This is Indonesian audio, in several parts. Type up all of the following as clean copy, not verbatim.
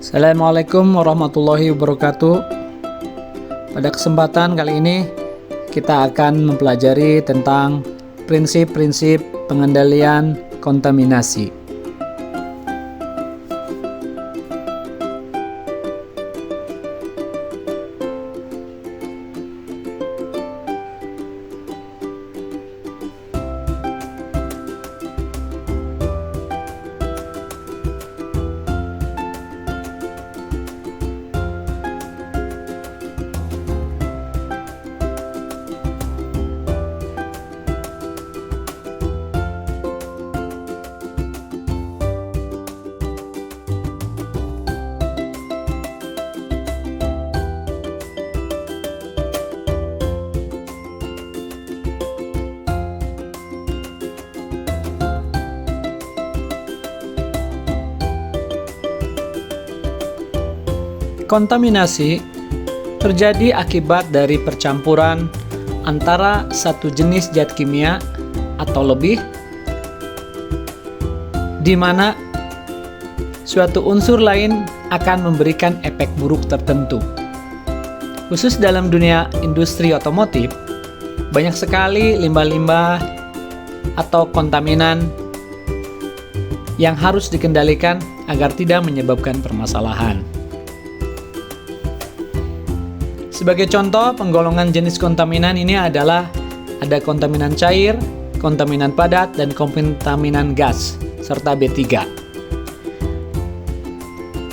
Assalamualaikum warahmatullahi wabarakatuh. Pada kesempatan kali ini kita akan mempelajari tentang prinsip-prinsip pengendalian kontaminasi. Kontaminasi terjadi akibat dari percampuran antara satu jenis zat kimia atau lebih, di mana suatu unsur lain akan memberikan efek buruk tertentu. Khusus dalam dunia industri otomotif, banyak sekali limbah-limbah atau kontaminan yang harus dikendalikan agar tidak menyebabkan permasalahan. Sebagai contoh, penggolongan jenis kontaminan ini adalah ada kontaminan cair, kontaminan padat, dan kontaminan gas, serta B3.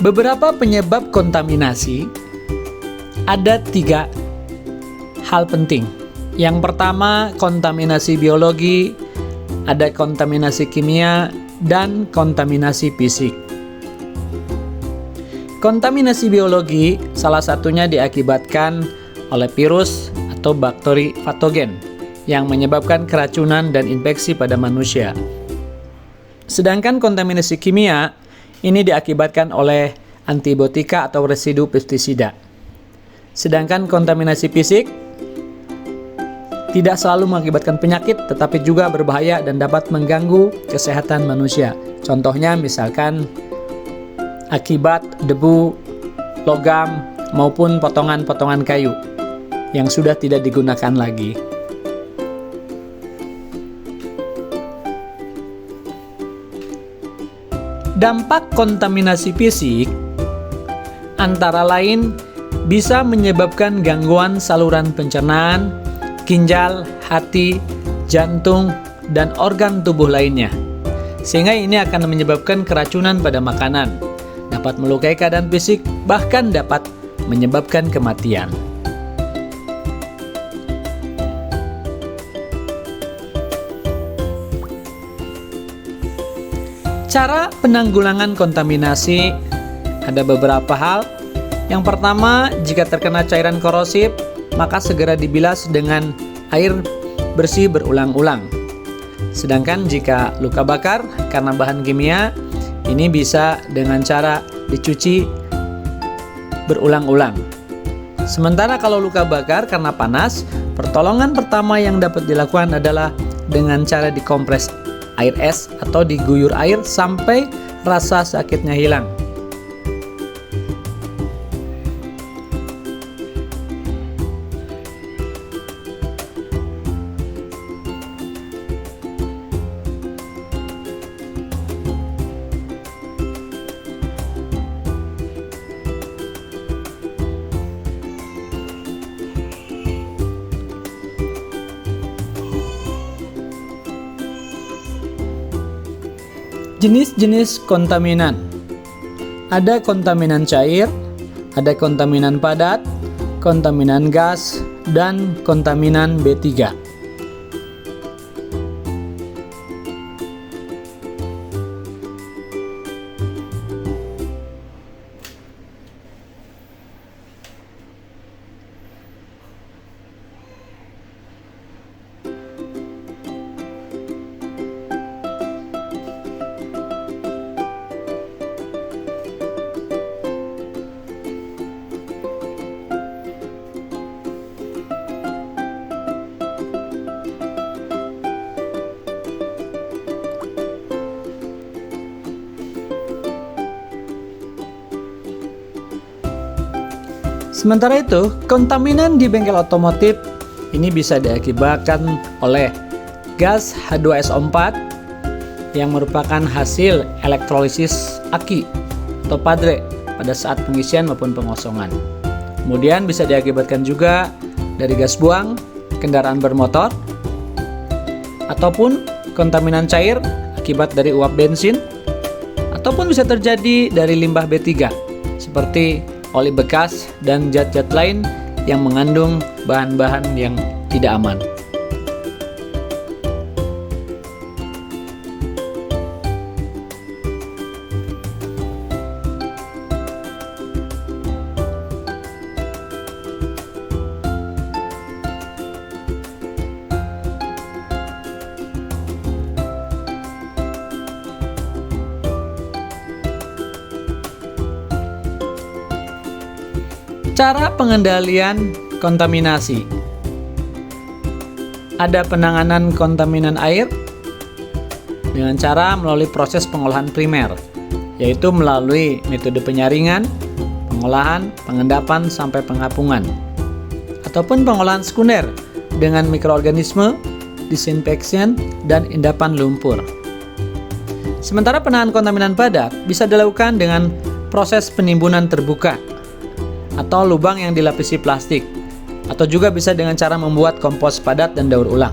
Beberapa penyebab kontaminasi ada 3 hal penting. Yang pertama, kontaminasi biologi, ada kontaminasi kimia, dan kontaminasi fisik. Kontaminasi biologi salah satunya diakibatkan oleh virus atau bakteri patogen yang menyebabkan keracunan dan infeksi pada manusia. Sedangkan kontaminasi kimia ini diakibatkan oleh antibiotika atau residu pestisida. Sedangkan kontaminasi fisik tidak selalu mengakibatkan penyakit tetapi juga berbahaya dan dapat mengganggu kesehatan manusia. Contohnya misalkan akibat debu, logam, maupun potongan-potongan kayu yang sudah tidak digunakan lagi. Dampak kontaminasi fisik antara lain bisa menyebabkan gangguan saluran pencernaan, ginjal, hati, jantung, dan organ tubuh lainnya. Sehingga ini akan menyebabkan keracunan pada makanan, dapat melukai keadaan fisik, bahkan dapat menyebabkan kematian. Cara penanggulangan kontaminasi ada beberapa hal. Yang pertama, jika terkena cairan korosif, maka segera dibilas dengan air bersih berulang-ulang. Sedangkan jika luka bakar karena bahan kimia, ini bisa dengan cara dicuci berulang-ulang. Sementara kalau luka bakar karena panas, pertolongan pertama yang dapat dilakukan adalah dengan cara dikompres air es atau diguyur air sampai rasa sakitnya hilang. Jenis-jenis kontaminan. Ada kontaminan cair, ada kontaminan padat, kontaminan gas, dan kontaminan B3. Sementara itu, kontaminan di bengkel otomotif ini bisa diakibatkan oleh gas H2SO4 yang merupakan hasil elektrolisis aki atau padre pada saat pengisian maupun pengosongan. Kemudian bisa diakibatkan juga dari gas buang kendaraan bermotor ataupun kontaminan cair akibat dari uap bensin, ataupun bisa terjadi dari limbah B3 seperti oli bekas dan zat-zat lain yang mengandung bahan-bahan yang tidak aman. Cara pengendalian kontaminasi. Ada penanganan kontaminan air dengan cara melalui proses pengolahan primer, yaitu melalui metode penyaringan, pengolahan, pengendapan, sampai pengapungan. Ataupun pengolahan sekunder dengan mikroorganisme, disinfection, dan endapan lumpur. Sementara penanganan kontaminan padat bisa dilakukan dengan proses penimbunan terbuka atau lubang yang dilapisi plastik, atau juga bisa dengan cara membuat kompos padat dan daur ulang.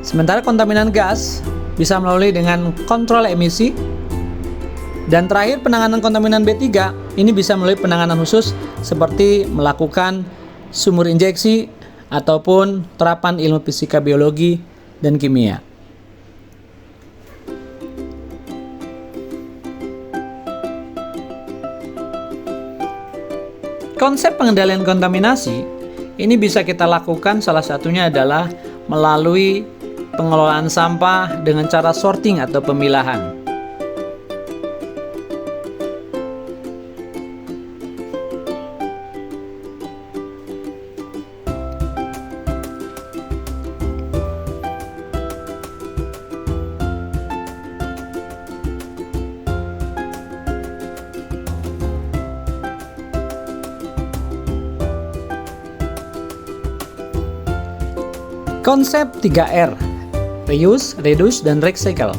Sementara kontaminan gas bisa melalui dengan kontrol emisi, dan terakhir penanganan kontaminan B3 ini bisa melalui penanganan khusus seperti melakukan sumur injeksi ataupun terapan ilmu fisika biologi dan kimia. Konsep pengendalian kontaminasi ini bisa kita lakukan, salah satunya adalah melalui pengelolaan sampah dengan cara sorting atau pemilahan. Konsep 3R, reuse, reduce, dan recycle.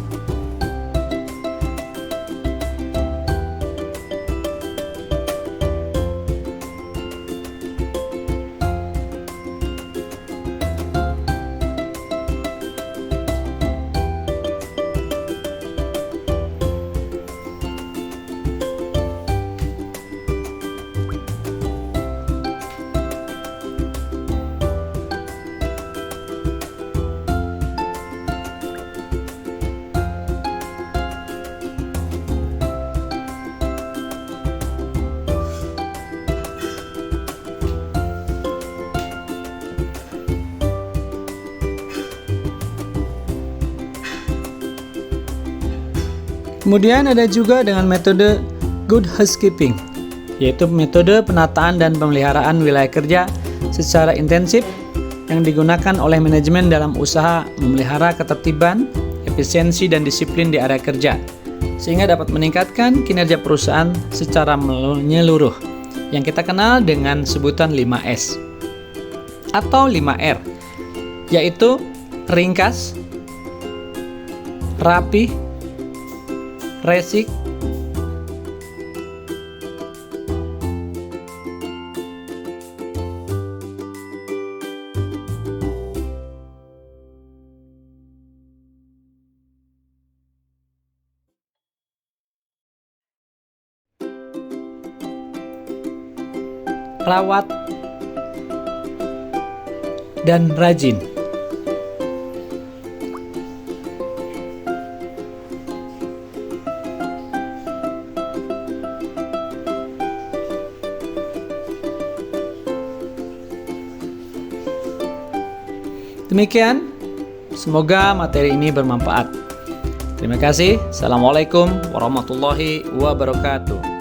Kemudian ada juga dengan metode good housekeeping, yaitu metode penataan dan pemeliharaan wilayah kerja secara intensif yang digunakan oleh manajemen dalam usaha memelihara ketertiban, efisiensi, dan disiplin di area kerja, sehingga dapat meningkatkan kinerja perusahaan secara menyeluruh, yang kita kenal dengan sebutan 5S atau 5R, yaitu ringkas, rapi, resik, rawat, dan rajin. Demikian, semoga materi ini bermanfaat. Terima kasih. Assalamualaikum warahmatullahi wabarakatuh.